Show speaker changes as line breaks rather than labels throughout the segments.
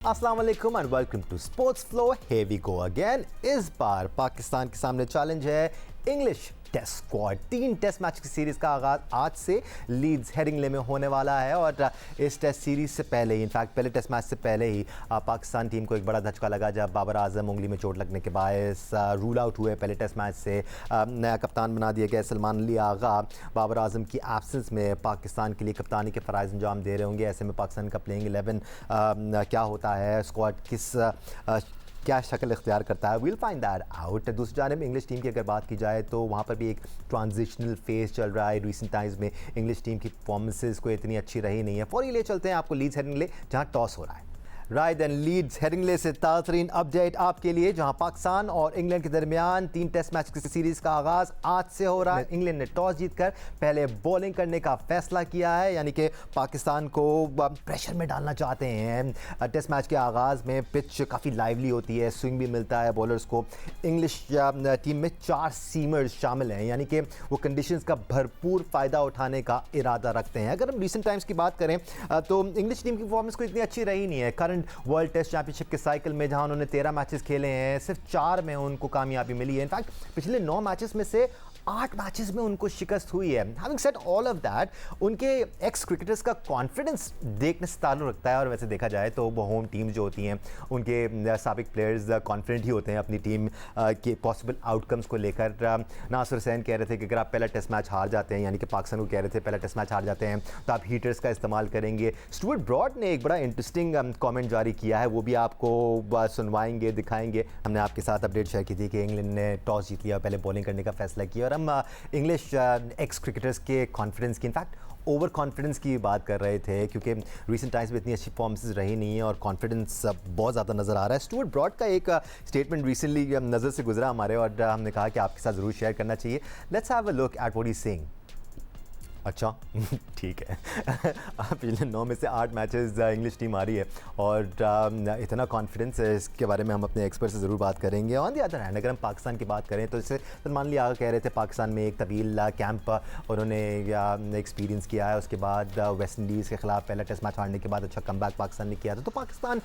अस्सलाम वालेकुम and welcome to sports flow. here we go again। इस बार पाकिस्तान के सामने चैलेंज है English test squad. 3 test match की सीरीज़ का आगाज़ आज से लीड्स हेडिंगले में होने वाला है और इस टेस्ट सीरीज़ से पहले ही, इनफैक्ट पहले टेस्ट मैच से पहले ही पाकिस्तान टीम को एक बड़ा धचका लगा जब बाबर आजम उंगली में चोट लगने के बायस रूल आउट हुए पहले टेस्ट मैच से। नया कप्तान बना दिया गया सलमान अली आगा। बाबर आजम की एब्सेंस में पाकिस्तान के लिए कप्तानी के फ़राइज़ अंजाम दे रहे होंगे। ऐसे में पाकिस्तान का प्लेइंग 11 क्या होता है, स्क्वाड किस क्या शक्ल इख्तियार करता है, विल फाइंड दैट आउट। दूसरी जानिब इंग्लिश टीम की अगर बात की जाए तो वहाँ पर भी एक ट्रांजिशनल फेज़ चल रहा है। रिसेंट टाइम्स में इंग्लिश टीम की परफॉर्मेंसेस को इतनी अच्छी रही नहीं है। फौरी ले चलते हैं आपको लीड्स हेडिंगले जहाँ टॉस हो रहा है। राइट एंड लीड्स हेडिंगले से ताज़रीन अपडेट आपके लिए, जहां पाकिस्तान और इंग्लैंड के दरमियान 3 टेस्ट मैच की सीरीज़ का आगाज़ आज से हो रहा है। इंग्लैंड ने टॉस जीतकर पहले बॉलिंग करने का फैसला किया है, यानी कि पाकिस्तान को प्रेशर में डालना चाहते हैं। टेस्ट मैच के आगाज़ में पिच काफ़ी लाइवली होती है, स्विंग भी मिलता है बॉलर्स को। इंग्लिश टीम में 4 सीमर्स शामिल हैं, यानी कि वो कंडीशंस का भरपूर फ़ायदा उठाने का इरादा रखते हैं। अगर हम रिसेंट टाइम्स की बात करें तो इंग्लिश टीम की परफॉर्मेंस को इतनी अच्छी रही नहीं है। करंट वर्ल्ड टेस्ट चैंपियनशिप के साइकिल में जहां उन्होंने 13 मैचेस खेले हैं, सिर्फ 4 में उनको कामयाबी मिली है। इनफैक्ट पिछले 9 मैचेस में से 8 मैचेस में उनको शिकस्त हुई है। Having said all of that, उनके एक्स क्रिकेटर्स का कॉन्फिडेंस देखने से ताल्लुक़ रखता है। और वैसे देखा जाए तो वो होम टीम जो होती हैं उनके साबिक प्लेयर्स कॉन्फिडेंट ही होते हैं अपनी टीम के पॉसिबल आउटकम्स को लेकर। नासिर हुसैन कह रहे थे कि अगर आप पहला टेस्ट मैच हार जाते हैं, यानी कि पाकिस्तान को कह रहे थे पहला टेस्ट मैच हार जाते हैं तो आप हीटर्स का इस्तेमाल करेंगे। स्टुअर्ट ब्रॉड ने एक बड़ा इंटरेस्टिंग कॉमेंट जारी किया है, वो भी आपको सुनवाएंगे, दिखाएंगे। हमने आपके साथ अपडेट शेयर की थी कि इंग्लैंड ने टॉस जीत लिया, पहले बॉलिंग करने का फैसला किया और हम इंग्लिश एक्स क्रिकेटर्स के कॉन्फिडेंस की, इनफैक्ट ओवर कॉन्फिडेंस की बात कर रहे थे, क्योंकि रिसेंट टाइम्स में इतनी अच्छी परफॉर्मेंसेस रही नहीं है और कॉन्फिडेंस बहुत ज़्यादा नज़र आ रहा है। स्टुअर्ट ब्रॉड का एक स्टेटमेंट रिसेंटली नज़र से गुजरा हमारे और हमने कहा कि आपके साथ ज़रूर शेयर करना चाहिए। Let's have a look at what he is saying. अच्छा ठीक है पिछले 9 में से 8 मैचेस इंग्लिश टीम आ रही है और इतना कॉन्फिडेंस है, इसके बारे में हम अपने एक्सपर्ट से ज़रूर बात करेंगे। ऑन दी अदर हैंड अगर हम पाकिस्तान की बात करें तो जैसे सलमान अली आगा कह रहे थे पाकिस्तान में एक तवील कैंप उन्होंने एक्सपीरियंस किया है। उसके बाद वेस्ट इंडीज़ के ख़िलाफ़ पहला टेस्ट मैच हारने के बाद अच्छा कमबैक पाकिस्तान ने किया था। तो पाकिस्तान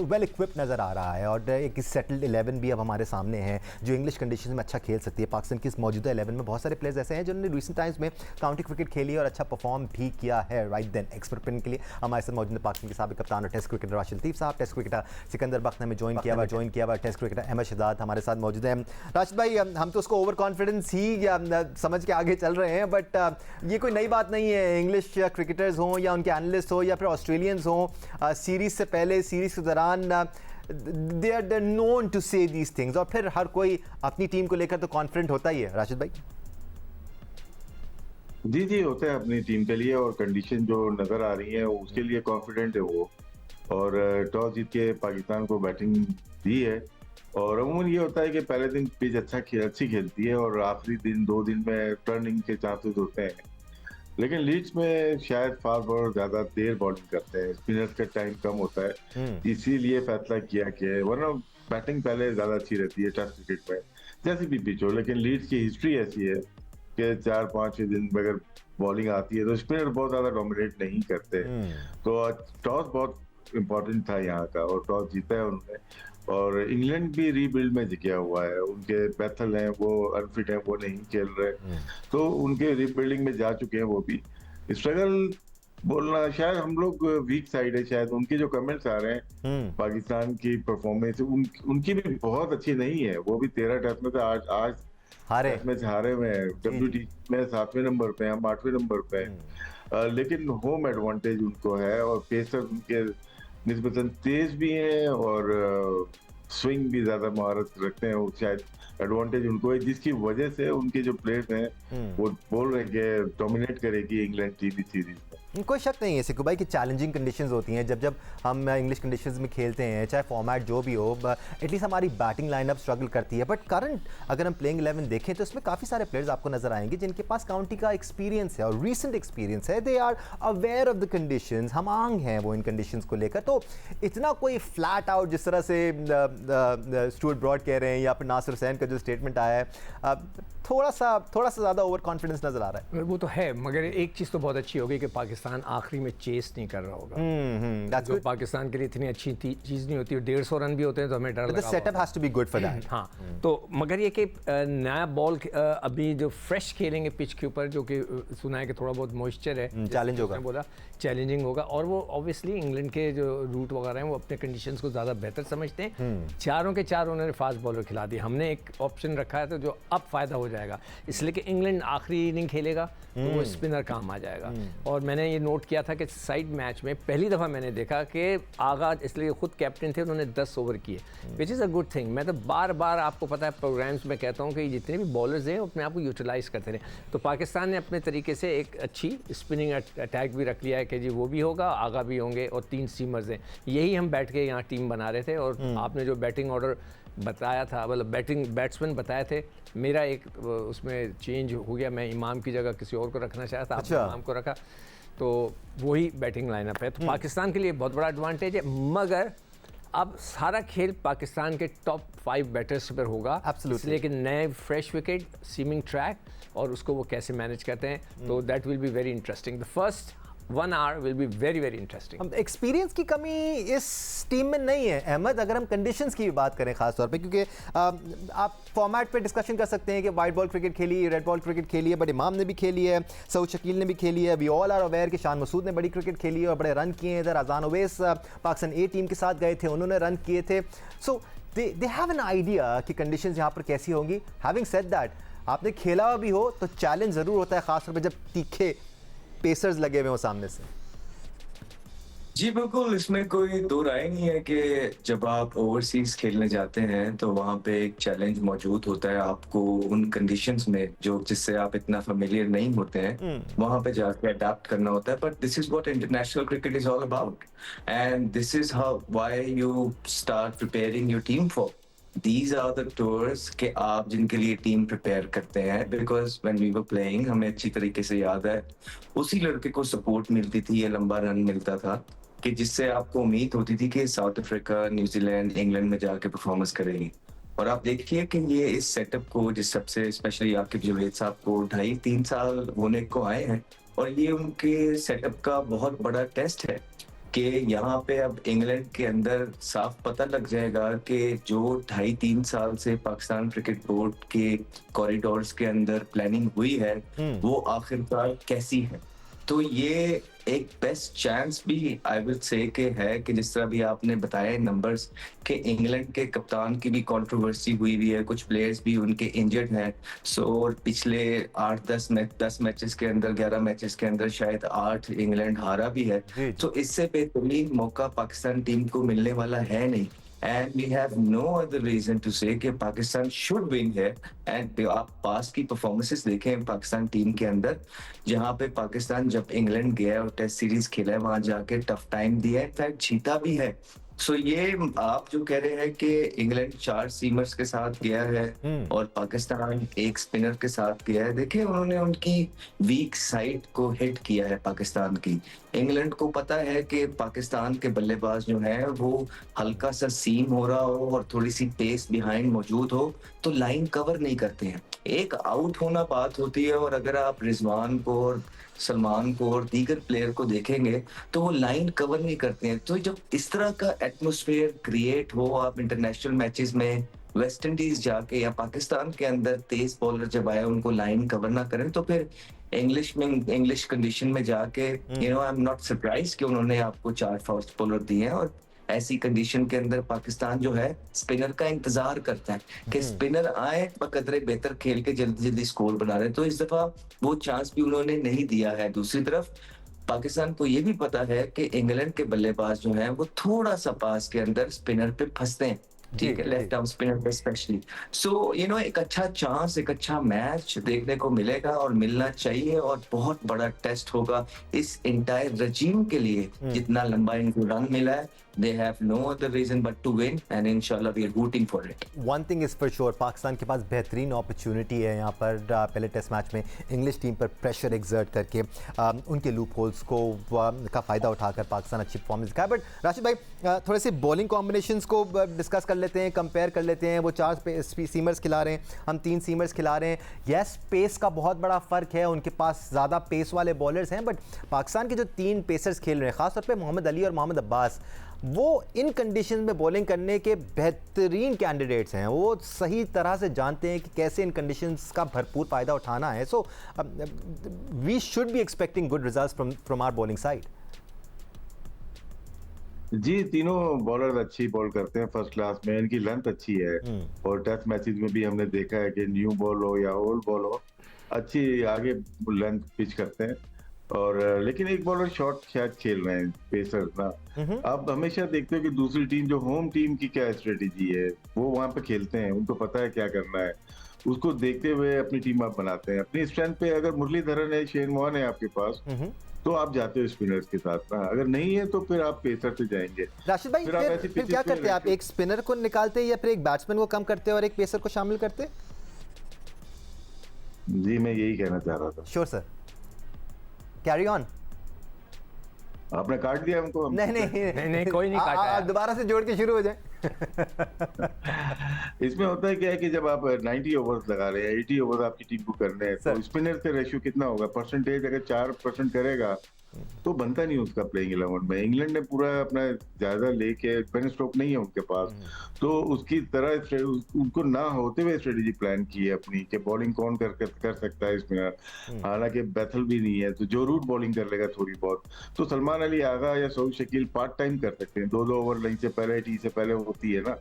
वेल इक्विप्ड नज़र आ रहा है और एक सेटल्ड 11 भी अब हमारे सामने है जो इंग्लिश कंडीशन में अच्छा खेल सकती है। पाकिस्तान की इस मौजूदा 11 में बहुत सारे प्लेयर्स ऐसे हैं जिन्होंने रिसेंट टाइम्स में काउंटी क्रिकेट खेली और अच्छा परफॉर्म भी किया है। राइट देन एक्सपर्ट पिन के लिए हमारे साथ मौजूद पाकिस्तान के साबिक कप्तान और टेस्ट क्रिकेटर राशिद लतीफ़ साहब, टेस्ट क्रिकेटर सिकंदर बख्त ने ज्वाइन किया हुआ टेस्ट क्रिकेटर अहमद शहजाद हमारे साथ मौजूद हैं। राशिद भाई, हम तो उसको ओवर कॉन्फिडेंस ही समझ के आगे चल रहे हैं, बट ये कोई नई बात नहीं है। इंग्लिश क्रिकेटर्स हों या उनके एनालिस्ट हो या फिर ऑस्ट्रेलियंस हों, सीरीज़ से पहले, सीरीज़ के दौरान they are known to say these things और फिर हर कोई अपनी टीम को लेकर तो कॉन्फिडेंट होता ही है। राशिद भाई
जी होता है अपनी टीम के लिए और कंडीशन जो नजर आ रही है उसके लिए कॉन्फिडेंट है वो। और टॉस जीत के पाकिस्तान को बैटिंग दी है और अमूमन ये होता है कि पहले दिन पिच अच्छी खेलती है और आखिरी दिन 2 दिन में टर्निंग के चांसेस होते हैं। लेकिन लीड्स में शायद फास्ट बॉलर ज्यादा देर बॉलिंग करते हैं, स्पिनर्स का टाइम कम होता है, इसीलिए फैसला किया कि वरना बैटिंग पहले ज्यादा अच्छी रहती है टेस्ट क्रिकेट में जैसी भी पिच हो। लेकिन लीड्स की हिस्ट्री ऐसी है कि 4-5 दिन में अगर बॉलिंग आती है तो स्पिनर बहुत ज्यादा डोमिनेट नहीं करते। तो टॉस बहुत इंपॉर्टेंट था यहाँ का और टॉस जीता है उन्होंने। और इंग्लैंड भी रीबिल्ड में गया हुआ है, उनके बैथल हैं वो अनफिट हैं, वो नहीं खेल रहे, तो उनके रीबिल्डिंग में जा चुके हैं वो भी। स्ट्रगल बोलना शायद हम लोग वीक साइड है, शायद उनके जो कमेंट्स आ रहे हैं पाकिस्तान की परफॉर्मेंस उनकी भी बहुत अच्छी नहीं है। वो भी 13 टेस्ट में से आज
हारे
में हारे हुए हैं। WT में 7वें नंबर पे, हम 8वें नंबर पे। लेकिन होम एडवांटेज उनको है और पेसर उनके निस्बतन तेज भी हैं और स्विंग भी ज्यादा महारत रखते हैं, वो शायद एडवांटेज उनको है जिसकी वजह से उनके जो प्लेयर्स हैं वो बोल रहे हैं कि डोमिनेट करेगी इंग्लैंड टीम इस सीरीज में।
कोई शक नहीं है सिक्कू भाई कि चैलेंजिंग कंडीशंस होती हैं जब हम इंग्लिश कंडीशंस में खेलते हैं, चाहे फॉर्मेट जो भी हो, एटलीस्ट हमारी बैटिंग लाइनअप स्ट्रगल करती है। बट करंट अगर हम प्लेइंग 11 देखें तो इसमें काफ़ी सारे प्लेयर्स आपको नजर आएंगे जिनके पास काउंटी का एक्सपीरियंस है और रीसेंट एक्सपीरियंस है। They are aware of the conditions, हम आंग हैं वो इन कंडीशंस को लेकर। तो इतना कोई फ्लैट आउट जिस तरह से स्टुअर्ट ब्रॉड कह रहे हैं या फिर नासिर हुसैन का जो स्टेटमेंट आया है, थोड़ा सा ज़्यादा ओवर कॉन्फिडेंस नज़र आ रहा है।
वो तो है, मगर एक चीज़ तो बहुत अच्छी होगी कि पाकिस्तान आखिरी में चेस नहीं कर रहा होगा। जो पाकिस्तान के लिए इतनी अच्छी चीज़ नहीं होती, 150 रन भी होते हैं तो हमें डर लगा।
Setup has to be good for that.
हाँ, तो मगर ये कि नया बॉल अभी जो फ्रेश खेलेंगे पिच के ऊपर, जो कि सुना है कि थोड़ा बहुत मॉइस्चर है,
चैलेंज होगा,
बोला चैलेंजिंग होगा। और वो ऑब्वियसली इंग्लैंड के जो रूट वगैरह हैं वो अपने कंडीशंस को ज़्यादा बेहतर समझते हैं। चारों के चार उन्होंने फास्ट बॉलर खिला दिए। हमने एक ऑप्शन रखा है तो जो अब फ़ायदा हो जाएगा, इसलिए कि इंग्लैंड आखिरी इनिंग खेलेगा तो वो स्पिनर काम आ जाएगा। और मैंने ये नोट किया था कि साइड मैच में पहली दफ़ा मैंने देखा कि आगाज, इसलिए खुद कैप्टन थे, उन्होंने 10 ओवर किए, which is a good thing. मैं तो बार बार आपको पता है प्रोग्राम्स में कहता हूँ कि जितने भी बॉलर्स हैं अपने आप को यूटिलाइज़ करते रहे। तो पाकिस्तान ने अपने तरीके से एक अच्छी स्पिनिंग अटैक भी रख लिया है कि जी वो भी होगा, आगा भी होंगे, और 3 सीमर्स हैं। यही हम बैठ के यहाँ टीम बना रहे थे। और आपने जो बैटिंग ऑर्डर बताया था, मतलब बैट्समैन बताए थे, मेरा एक उसमें चेंज हो गया। मैं इमाम की जगह किसी और को रखना चाहता था, आपने इमाम को रखा, तो वही बैटिंग लाइनअप है। तो पाकिस्तान के लिए बहुत बड़ा एडवांटेज है, मगर अब सारा खेल पाकिस्तान के टॉप 5 बैटर्स पर होगा, इसलिए कि नए फ्रेश विकेट, सीमिंग ट्रैक, और उसको वो कैसे मैनेज करते हैं। तो that will be very interesting. The first 1 hour will be very very interesting।
Experience की कमी इस टीम में नहीं है अहमद, अगर हम कंडीशंस की बात करें खास तौर पे, क्योंकि आप फॉर्मेट पे डिस्कशन कर सकते हैं कि वाइट बॉल क्रिकेट खेली है, रेड बॉल क्रिकेट खेली है, बट इमाम ने भी खेली है, सऊद शकील ने भी खेली है, वी ऑल आर अवेयर कि शान मसूद ने बड़ी क्रिकेट खेली है और बड़े रन किए हैं। इधर अजान ओवैस पाकिस्तान ए टीम के साथ गए थे, उन्होंने रन किए थे। सो दे हैव एन आइडिया कि कंडीशंस यहाँ पर कैसी होंगी। हैविंग सेड दैट, आपने खेला भी हो तो चैलेंज ज़रूर होता है, खासतौर पर जब तीखे पेसर्स लगे हुए हो सामने से।
जी बिल्कुल, इसमें कोई दो राय नहीं है कि जब आप ओवरसीज खेलने जाते हैं तो वहाँ पे एक चैलेंज मौजूद होता है। आपको उन कंडीशंस में जो जिससे आप इतना फेमिलियर नहीं होते हैं वहाँ पे जाके अडेप्ट करना होता है। But this is what international cricket is all about, and this is how why you start preparing your team for These are the tours के आप जिनके लिए टीम प्रिपेयर करते हैं। Because when we were playing, हमें अच्छी तरीके से याद है, उसी लड़के को सपोर्ट मिलती थी, ये लंबा रन मिलता था कि जिससे आपको उम्मीद होती थी कि साउथ अफ्रीका, न्यूजीलैंड, इंग्लैंड में जाके परफॉर्मेंस करेगी। और आप देखिए कि ये इस सेटअप को, जिस सबसे स्पेशली आकिब जावेद साहब को 2.5-3 साल होने को आए हैं, और ये उनके सेटअप का बहुत बड़ा टेस्ट है कि यहाँ पे अब इंग्लैंड के अंदर साफ पता लग जाएगा कि जो 2.5-3 साल से पाकिस्तान क्रिकेट बोर्ड के कॉरिडोर्स के अंदर प्लानिंग हुई है वो आखिरकार कैसी है। तो ये एक बेस्ट चांस भी आई विल से के है कि जिस तरह भी आपने बताया नंबर्स कि इंग्लैंड के कप्तान की भी कंट्रोवर्सी हुई है, कुछ प्लेयर्स भी उनके इंजर्ड हैं। सो पिछले 10 मैचेस के अंदर, 11 मैचेस के अंदर शायद 8 इंग्लैंड हारा भी है। तो इससे बेहतरीन मौका पाकिस्तान टीम को मिलने वाला है नहीं। And we have no other reason to say कि Pakistan should win here। And आप पास की परफॉर्मेंसेस देखें पाकिस्तान टीम के अंदर, जहां पे पाकिस्तान जब इंग्लैंड गया और टेस्ट सीरीज खेला है, वहां जाके टफ टाइम दिया है, इनफैक्ट जीता भी है। सो ये आप जो कह रहे हैं कि इंग्लैंड 4 सीमर्स के साथ गया है और पाकिस्तान एक स्पिनर के साथ गया है, देखिए उन्होंने उनकी वीक साइड को हिट किया है पाकिस्तान की। इंग्लैंड को पता है कि पाकिस्तान के बल्लेबाज जो हैं वो हल्का सा सीम हो रहा हो और थोड़ी सी पेस बिहाइंड मौजूद हो तो लाइन कवर नहीं करते हैं। एक आउट होना बात होती है, और अगर आप रिजवान को और सलमान को और दीगर प्लेयर को देखेंगे तो वो लाइन कवर नहीं करते हैं। तो जब इस तरह का एटमॉस्फेयर क्रिएट हो, आप इंटरनेशनल मैचेस में वेस्ट इंडीज जाके या पाकिस्तान के अंदर तेज बॉलर जब आए उनको लाइन कवर ना करें, तो फिर इंग्लिश कंडीशन में जाके आई एम नॉट सरप्राइज कि उन्होंने आपको 4 फास्ट बॉलर दिए हैं। और ऐसी कंडीशन के अंदर पाकिस्तान जो है स्पिनर का इंतजार करता है कि स्पिनर आए, बकदरे बेहतर खेल के जल्दी जल्दी स्कोर बना रहे। तो इस दफा वो चांस भी उन्होंने नहीं दिया है। दूसरी तरफ पाकिस्तान को ये भी पता है कि इंग्लैंड के बल्लेबाज जो हैं वो थोड़ा सा पास के अंदर स्पिनर पे फंसते हैं, ठीक है, लेफ्ट आर्म स्पिनर पे स्पेशली। सो एक अच्छा चांस, एक अच्छा मैच देखने को मिलेगा और मिलना चाहिए, और बहुत बड़ा टेस्ट होगा इस इंटायर रजीम के लिए। जितना लंबा इनको रन मिला है they have no other reason but to win, and inshallah we are rooting for it.
One thing is for sure, Pakistan के पास बेहतरीन अपॉर्चुनिटी है यहाँ पर पहले टेस्ट मैच में इंग्लिश टीम पर प्रेशर एक्सर्ट करके उनके लूप होल्स को का फ़ायदा उठाकर पाकिस्तान अच्छी परफॉर्मेंस दिखाया। बट राशिद भाई थोड़े से बॉलिंग कॉम्बिनेशंस को डिस्कस कर लेते हैं, कंपेयर कर लेते हैं। वो 4 सीमर्स खिला रहे हैं, हम 3 सीमर्स खिला रहे हैं। यस, पेस का बहुत बड़ा फ़र्क है, उनके पास ज़्यादा पेस वाले बॉलर्स हैं, बट पाकिस्तान के जो 3 पेसर्स खेल रहे हैं, ख़ासतौर पर मोहम्मद अली और मोहम्मद अब्बास, वो इन कंडीशन में बॉलिंग करने के बेहतरीन कैंडिडेट्स हैं। वो सही तरह से जानते हैं कि कैसे इन कंडीशंस का भरपूर फ़ायदा उठाना है। So we should be expecting good results from our bowling side.
जी, तीनों बॉलर अच्छी बॉल करते हैं फर्स्ट क्लास में, इनकी लेंथ अच्छी है और टेस्ट मैचेस में भी हमने देखा है कि न्यू बॉल हो या ओल्ड बॉल हो, अच्छी आगे लेंथ पिच करते हैं। और लेकिन एक बॉलर शॉट शायद खेल रहे हैं पेसर्स ना। आप हमेशा देखते हो कि दूसरी टीम, जो होम टीम की क्या स्ट्रेटेजी है, वो वहां पे खेलते हैं, उनको पता है क्या करना है, उसको देखते हुए अपनी टीम आप बनाते हैं। अपनी स्ट्रेंथ पे अगर मुरलीधरन है, शेन मोहन है आपके पास, तो आप जाते हो स्पिनर्स के साथ ना। अगर नहीं है तो फिर आप पेसर पे जाएंगे।
राशिद भाई फिर क्या करते हैं आप? एक स्पिनर को निकालते हैं या फिर एक बैट्समैन को कम करते हैं और एक पेसर को शामिल करते हैं?
जी, मैं यही कहना चाह रहा था।
Sure sir, carry on.
आपने काट दिया हमको?
नहीं, कोई नहीं काटा।
दोबारा से जोड़ के शुरू हो जाए।
इसमें होता है क्या है कि जब आप 90 ओवर्स लगा रहे हैं, 80 ओवर्स आपकी टीम को करने हैं, तो स्पिनर से रेशियो कितना होगा? परसेंटेज अगर 4% करेगा तो बनता नहीं उसका प्लेइंग 11 में। इंग्लैंड ने पूरा अपना जायजा लेके, बेन स्टोक नहीं है उनके पास, तो उसकी तरह उनको ना होते हुए स्ट्रेटेजी प्लान की है अपनी कि बॉलिंग कौन कर सकता है स्पिनर। हालांकि बैथल भी नहीं है, तो जो रूट बॉलिंग कर लेगा थोड़ी बहुत, तो सलमान अली आगा या सऊद शकील पार्ट टाइम कर सकते हैं। 2-2 ओवर लाइन से पहले, टी से पहले होती है ना।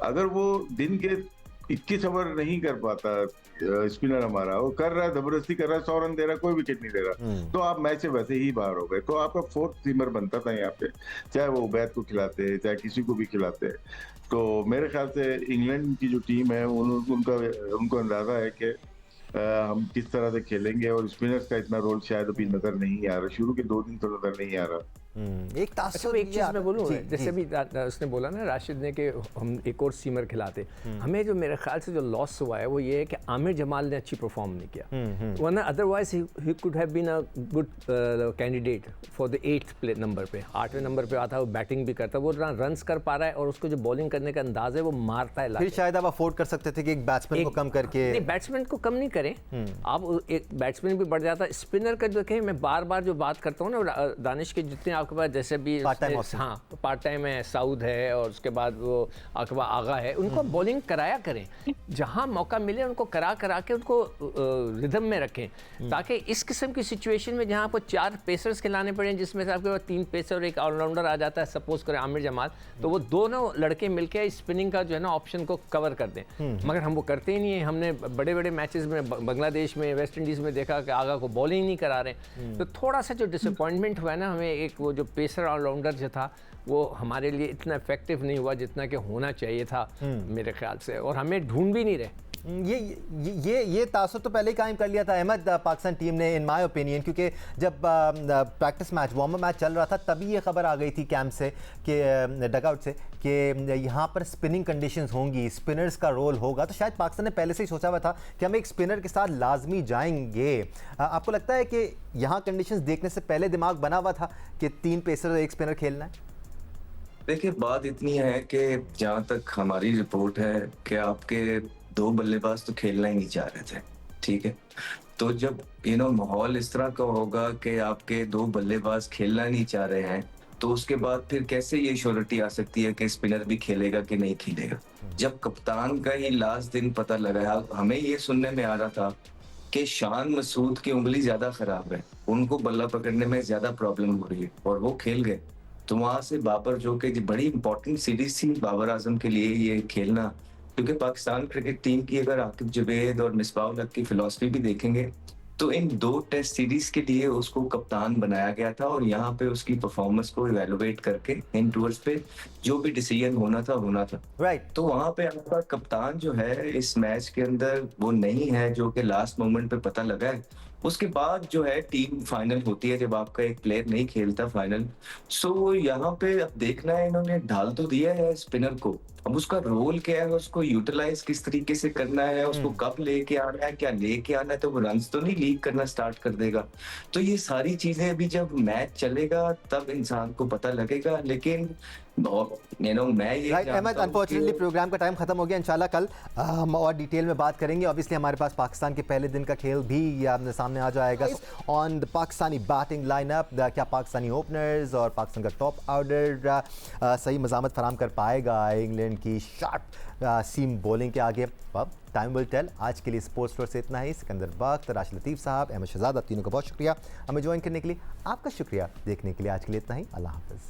अगर वो दिन के 21 ओवर नहीं कर पाता स्पिनर हमारा, वो कर रहा है, जबरदस्ती कर रहा है, 100 रन दे रहा है, कोई विकेट नहीं दे रहा, तो आप मैच से वैसे ही बाहर हो गए। तो आपका 4th सीमर बनता था यहाँ पे, चाहे वो उबैद को खिलाते, चाहे किसी को भी खिलाते। तो मेरे ख्याल से इंग्लैंड की जो टीम है, उनको अंदाजा है कि हम किस तरह से खेलेंगे, और स्पिनर्स का इतना रोल शायद अभी नजर नहीं आ रहा, शुरू के 2 दिन तो नजर नहीं आ रहा।
एक तासुर,
एक चीज़ मैं बोलूँ, जैसे भी उसने बोला ना राशिद ने कि हम एक और सीमर खिलाते, हमें जो मेरे ख्याल से जो लॉस हुआ है वो ये है कि आमिर जमाल ने अच्छी परफॉर्म नहीं किया, वरना otherwise he could have been a good candidate for the 8th number पे, 8वें नंबर पे आता है। वो बैटिंग भी करता है, वो रन्स कर पा रहा है, और उसको जो बॉलिंग करने का अंदाज है वो मारता है।
फिर शायद आप अफोर्ड कर सकते थे कि एक बैट्समैन को कम करके।
नहीं, बैट्समैन को कम नहीं करें आप, एक बैट्समैन भी बढ़ जाता है। स्पिनर का जो कहें, मैं बार बार जो बात करता हूँ ना, दानिश के जितने आपके पास जैसे भी पार्ट टाइम है, साउद है, और उसके बाद वो आपके पास आगा है, उनको बॉलिंग कराया करें, जहां मौका मिले उनको करा के उनको रिदम में रखें, ताकि इस किस्म की सिचुएशन में जहां आपको 4 पेसर्स खिलाने पड़े, जिसमें से आपके पास 3 पेसर और एक ऑलराउंडर आ जाता है, सपोज करें आमिर जमाल, तो वो दोनों लड़के मिलकर स्पिनिंग का जो है ना ऑप्शन को कवर कर दें। मगर हम वो करते ही नहीं है। हमने बड़े बड़े मैचेस में बांग्लादेश में, वेस्ट इंडीज़ में देखा कि आगा को बॉलिंग नहीं करा रहे, तो थोड़ा सा जो डिसअपॉइंटमेंट हुआ है ना हमें, एक वो जो पेसर ऑलराउंडर जो था वो हमारे लिए इतना इफेक्टिव नहीं हुआ जितना कि होना चाहिए था मेरे ख्याल से, और हमें ढूंढ भी नहीं रहे।
ये तासुर तो पहले ही कायम कर लिया था अहमद पाकिस्तान टीम ने, इन माय ओपिनियन, क्योंकि जब practice match, warm up match चल रहा था, तभी ये खबर आ गई थी कैंप से कि डगआउट से कि यहाँ पर स्पिनिंग कंडीशंस होंगी, स्पिनर्स का रोल होगा। तो शायद पाकिस्तान ने पहले से ही सोचा हुआ था कि हम एक स्पिनर के साथ लाजमी जाएंगे। आपको लगता है कि यहाँ कंडीशंस देखने से पहले दिमाग बना हुआ था कि 3 पेसर और 1 स्पिनर खेलना है?
देखिए, बात इतनी है कि जहाँ तक हमारी रिपोर्ट है कि आपके 2 बल्लेबाज तो खेलना ही नहीं चाह रहे थे, ठीक है। तो जब माहौल इस तरह का होगा कि आपके 2 बल्लेबाज खेलना नहीं चाह रहे हैं, तो उसके बाद फिर कैसे ये श्योरिटी आ सकती है कि स्पिनर भी खेलेगा कि नहीं खेलेगा? जब कप्तान का ही लास्ट दिन पता लगा, हमें ये सुनने में आ रहा था कि शान मसूद की उंगली ज्यादा खराब है, उनको बल्ला पकड़ने में ज्यादा प्रॉब्लम हो रही है, और वो खेल गए। तो वहां से बाबर, जो कि बड़ी इंपॉर्टेंट सीरीज थी बाबर आजम के लिए ये खेलना, क्योंकि पाकिस्तान क्रिकेट टीम की अगर आकिब जुबैद और मिसबाह हक की फिलॉसफी भी देखेंगे तो इन 2 टेस्ट सीरीज के लिए उसको कप्तान बनाया गया था, और यहाँ पे उसकी परफॉर्मेंस को इवेलुएट करके इन टूर्स पे जो भी डिसीजन होना था।
राइट।
तो वहां पे आपका कप्तान जो है इस मैच के अंदर वो नहीं है, जो कि लास्ट मोमेंट पे पता लगा है, उसके बाद जो है टीम फाइनल होती है, जब आपका एक प्लेयर नहीं खेलता फाइनल। सो यहाँ पे अब देखना है, इन्होंने डाल तो दिया है स्पिनर को, अब उसका रोल क्या है, उसको यूटिलाइज किस तरीके से करना है, उसको कब लेके आना है, क्या लेके आना है, तो वो रन्स तो नहीं लीक करना स्टार्ट कर देगा। तो ये सारी चीजें अभी जब मैच चलेगा तब इंसान को पता लगेगा। लेकिन मैं ये
राइट
जानता
अहमद,
हूँ
अनफॉर्चुनेटली
कि
प्रोग्राम का टाइम खत्म हो गया। इंशाल्लाह कल हम और डिटेल में बात करेंगे। ऑब्वियसली हमारे पास पाकिस्तान के पहले दिन का खेल भी आपने सामने आ जाएगा on the Pakistani batting lineup. क्या पाकिस्तानी ओपनर्स और पाकिस्तान का टॉप ऑर्डर सही मज़ामत फराम कर पाएगा इंग्लैंड की शार्प सीम बॉलिंग के आगे? अब टाइम विल टेल। आज के लिए स्पोर्ट्स फ्लोर से इतना ही। सिकंदर बख्त, राशिद लतीफ़ साहब, अहमद शहजाद, आप तीनों का बहुत शुक्रिया हमें ज्वाइन करने के लिए। आपका शुक्रिया देखने के लिए। आज के लिए इतना ही। अल्लाह हाफ़िज़।